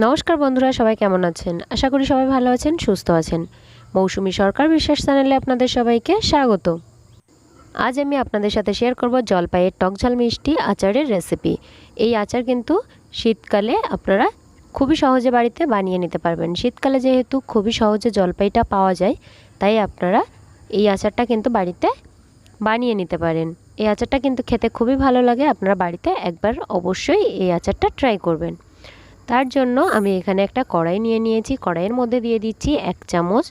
নমস্কার বন্ধুরা, সবাই কেমন আছেন? আশা করি সবাই ভালো আছেন, সুস্থ আছেন। মৌসুমি সরকার বিশ্বাস চ্যানেলে আপনাদের সবাইকে স্বাগত। আজ আমি আপনাদের সাথে শেয়ার করব জলপাইয়ের টকঝাল মিষ্টি আচারের রেসিপি। এই আচার কিন্তু শীতকালে আপনারা খুবই সহজে বাড়িতে বানিয়ে নিতে পারবেন। শীতকালে যেহেতু খুবই সহজে জলপাইটা পাওয়া যায়, তাই আপনারা এই আচারটা কিন্তু বাড়িতে বানিয়ে নিতে পারেন। এই আচারটা কিন্তু খেতে খুবই ভালো লাগে। আপনারা বাড়িতে একবার অবশ্যই এই আচারটা ট্রাই করবেন। তার জন্য আমি এখানে একটা কড়াই নিয়ে নিয়েছি। কড়াইয়ের মধ্যে দিয়ে দিচ্ছি 1 চামচ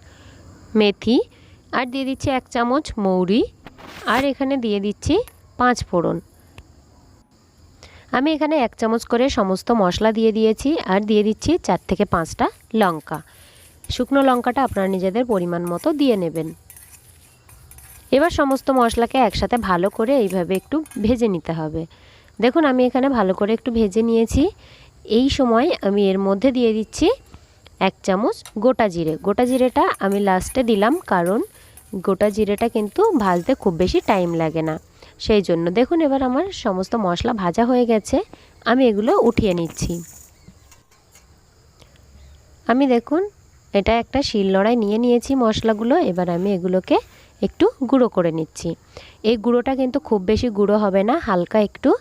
মেথি, আর দিয়ে দিচ্ছি 1 চামচ মৌরি, আর এখানে দিয়ে দিচ্ছি 5 ফোড়ন। আমি এখানে 1 চামচ করে সমস্ত মশলা দিয়ে দিয়েছি, আর দিয়ে দিচ্ছি 4 থেকে 5টা লঙ্কা। শুকনো লঙ্কাটা আপনারা নিজেদের পরিমাণ মতো দিয়ে নেবেন। এবার সমস্ত মশলাকে একসাথে ভালো করে এইভাবে একটু ভেজে নিতে হবে। দেখুন আমি এখানে ভালো করে একটু ভেজে নিয়েছি। এই সময় আমি এর মধ্যে দিয়ে দিচ্ছি 1 চামচ গোটা জিরে। গোটা জিরেটা আমি লাস্টে দিলাম, কারণ গোটা জিরেটা কিন্তু ভাজতে খুব বেশি টাইম লাগে না, সেই জন্য। দেখুন এবার আমার সমস্ত মশলা ভাজা হয়ে গেছে, আমি এগুলো উঠিয়ে নিচ্ছি। আমি দেখুন এটা একটা শিলনোড়ায় নিয়ে নিয়েছি মশলাগুলো। এবার আমি এগুলোকে একটু গুঁড়ো করে নিচ্ছি। এই গুঁড়োটা কিন্তু খুব বেশি গুঁড়ো হবে না, হালকা একটু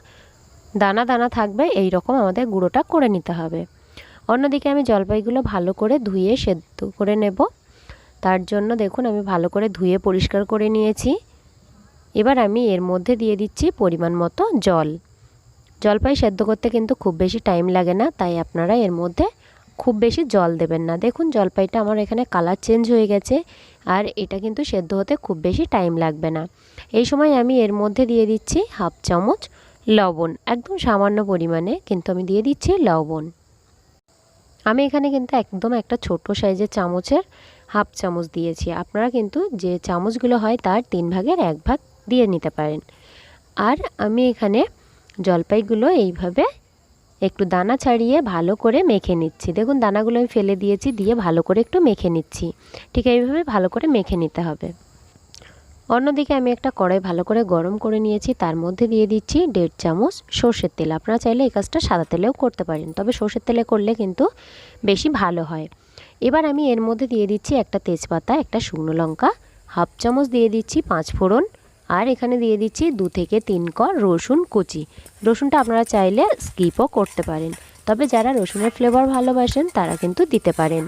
দানা দানা থাকবে, এই রকম আমাদের গুঁড়োটা করে নিতে হবে। অন্যদিকে আমি জলপাইগুলো ভালো করে ধুয়ে সেদ্ধ করে নেব। তার জন্য দেখুন আমি ভালো করে ধুয়ে পরিষ্কার করে নিয়েছি। এবার আমি এর মধ্যে দিয়ে দিচ্ছি পরিমাণ মতো জল। জলপাই সেদ্ধ করতে কিন্তু খুব বেশি টাইম লাগে না, তাই আপনারা এর মধ্যে খুব বেশি জল দেবেন না। দেখুন জলপাইটা আমার এখানে কালার চেঞ্জ হয়ে গেছে, আর এটা কিন্তু সেদ্ধ হতে খুব বেশি টাইম লাগবে না। এই সময় আমি এর মধ্যে দিয়ে দিচ্ছি 1/2 চামচ লবণ, একদম সামান্য পরিমাণে কিন্তু আমি দিয়ে দিচ্ছি লবণ। আমি এখানে কিন্তু একদম একটা ছোট সাইজের চামচের 1/2 চামচ দিয়েছি। আপনারা কিন্তু যে চামচগুলো হয় তার 3 ভাগের 1 ভাগ দিয়ে নিতে পারেন। আর আমি এখানে জলপাইগুলো এইভাবে একটু দানা ছাড়িয়ে ভালো করে মেখে নিচ্ছি। দেখুন দানাগুলো আমি ফেলে দিয়েছি, দিয়ে ভালো করে একটু মেখে নিচ্ছি। ঠিক এইভাবে ভালো করে মেখে নিতে হবে। অন্যদিকে আমি একটা কড়াই ভালো করে গরম করে নিয়েছি, তার মধ্যে দিয়ে দিচ্ছি 1.5 চামচ সর্ষের তেল। আপনারা চাইলে এই কাজটা সাদা তেলেও করতে পারেন, তবে সর্ষের তেলে করলে কিন্তু বেশি ভালো হয়। এবার আমি এর মধ্যে দিয়ে দিচ্ছি একটা তেজপাতা, একটা শুকনো লঙ্কা, 1/2 চামচ দিয়ে দিচ্ছি 5 ফোড়ন, আর এখানে দিয়ে দিচ্ছি 2 থেকে 3 কোয়া রসুন কুচি। রসুনটা আপনারা চাইলে স্কিপও করতে পারেন, তবে যারা রসুনের ফ্লেভার ভালোবাসেন তারা কিন্তু দিতে পারেন।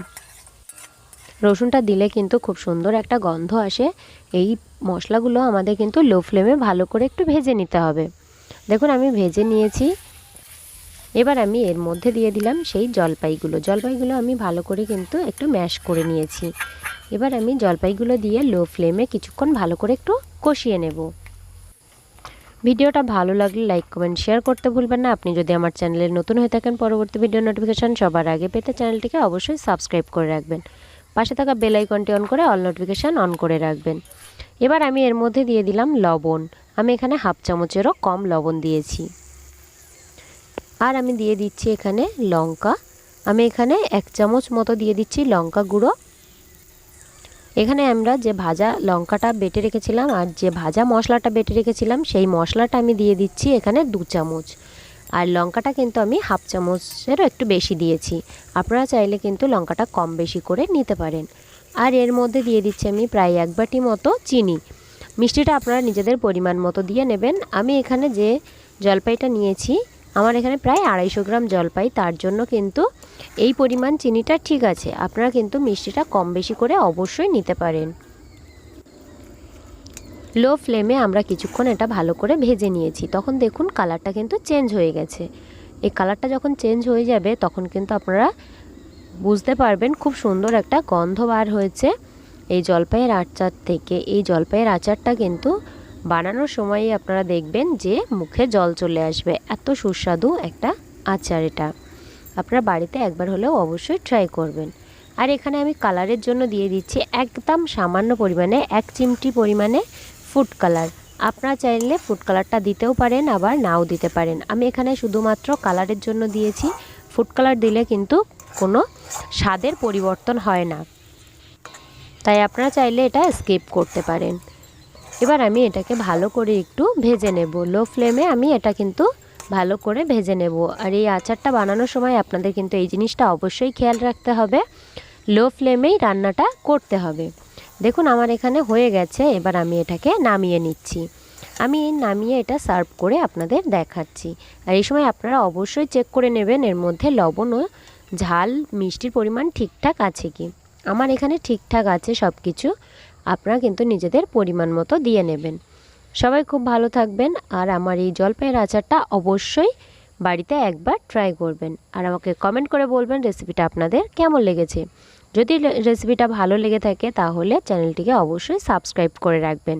রসুনটা দিলে কিন্তু খুব সুন্দর একটা গন্ধ আসে। এই মশলাগুলো আমাদের কিন্তু লো ফ্লেমে ভালো করে একটু ভেজে নিতে হবে। দেখুন আমি ভেজে নিয়েছি। এবার আমি এর মধ্যে দিয়ে দিলাম সেই জলপাইগুলো আমি ভালো করে কিন্তু একটু ম্যাশ করে নিয়েছি। এবার আমি জলপাইগুলো দিয়ে লো ফ্লেমে কিছুক্ষণ ভালো করে একটু কষিয়ে নেব। ভিডিওটা ভালো লাগলে লাইক কমেন্ট শেয়ার করতে ভুলবেন না। আপনি যদি আমার চ্যানেলে নতুন হয়ে থাকেন, পরবর্তী ভিডিও নোটিফিকেশান সবার আগে পেতে চ্যানেলটিকে অবশ্যই সাবস্ক্রাইব করে রাখবেন। পাশে থাকা বেল আইকনটি অন করে অল নোটিফিকেশান অন করে রাখবেন। এবার আমি এর মধ্যে দিয়ে দিলাম লবণ। আমি এখানে 1/2 চামচেরও কম লবণ দিয়েছি। আর আমি দিয়ে দিচ্ছি এখানে লঙ্কা। আমি এখানে 1 চামচ মতো দিয়ে দিচ্ছি লঙ্কা গুঁড়ো। এখানে আমরা যে ভাজা লঙ্কাটা বেটে রেখেছিলাম আর যে ভাজা মশলাটা বেটে রেখেছিলাম, সেই মশলাটা আমি দিয়ে দিচ্ছি এখানে 2 চামচ। আর লঙ্কাটা কিন্তু আমি 1/2 চামচেরও একটু বেশি দিয়েছি। আপনারা চাইলে কিন্তু লঙ্কাটা কম বেশি করে নিতে পারেন। আর এর মধ্যে দিয়ে দিচ্ছি আমি প্রায় 1 বাটি মতো চিনি। মিষ্টিটা আপনারা নিজেদের পরিমাণ মতো দিয়ে নেবেন। আমি এখানে যে জলপাইটা নিয়েছি, আমার এখানে প্রায় 250 গ্রাম জলপাই, তার জন্য কিন্তু এই পরিমাণ চিনিটা ঠিক আছে। আপনারা কিন্তু মিষ্টিটা কম বেশি করে অবশ্যই নিতে পারেন। লো ফ্লেমে আমরা কিছুক্ষণ এটা ভালো করে ভেজে নিয়েছি। তখন দেখুন কালারটা কিন্তু চেঞ্জ হয়ে গেছে। এই কালারটা যখন চেঞ্জ হয়ে যাবে তখন কিন্তু আপনারা বুঝতে পারবেন খুব সুন্দর একটা গন্ধ বার হয়েছে এই জলপাইয়ের আচার থেকে। এই জলপাইয়ের আচারটা কিন্তু বানানোর সময়ই আপনারা দেখবেন যে মুখে জল চলে আসবে। এত সুস্বাদু একটা আচার এটা। আপনারা বাড়িতে একবার হলেও অবশ্যই ট্রাই করবেন। আর এখানে আমি কালারের জন্য দিয়ে দিচ্ছি একদম সামান্য পরিমাণে 1 চিমটি পরিমাণে ফুড কালার। আপনারা চাইলে ফুড কালারটা দিতেও পারেন, আবার নাও দিতে পারেন। আমি এখানে শুধুমাত্র কালারের জন্য দিয়েছি। ফুড কালার দিলে কিন্তু কোনো স্বাদের পরিবর্তন হয় না, তাই আপনারা চাইলে এটা স্কিপ করতে পারেন। এবার আমি এটাকে ভালো করে একটু ভেজে নেব। লো ফ্লেমে আমি এটা কিন্তু ভালো করে ভেজে নেব। আর এই আচারটা বানানোর সময় আপনাদের কিন্তু এই জিনিসটা অবশ্যই খেয়াল রাখতে হবে, লো ফ্লেমেই রান্নাটা করতে হবে। দেখুন আমার এখানে হয়ে গেছে, এবার আমি এটাকে নামিয়ে নিচ্ছি। আমি নামিয়ে এটা সার্ভ করে আপনাদের দেখাচ্ছি। আর এই সময় আপনারা অবশ্যই চেক করে নেবেন এর মধ্যে লবণ ও ঝাল মিষ্টির পরিমাণ ঠিকঠাক আছে কি। আমার এখানে ঠিকঠাক আছে সব কিছু, আপনারা কিন্তু নিজেদের পরিমাণ মতো দিয়ে নেবেন। সবাই খুব ভালো থাকবেন, আর আমার এই জলপাইয়ের আচারটা অবশ্যই বাড়িতে একবার ট্রাই করবেন, আর আমাকে কমেন্ট করে বলবেন রেসিপিটা আপনাদের কেমন লেগেছে। যদি রেসিপিটা ভালো লেগে থাকে তাহলে চ্যানেলটিকে অবশ্যই সাবস্ক্রাইব করে রাখবেন।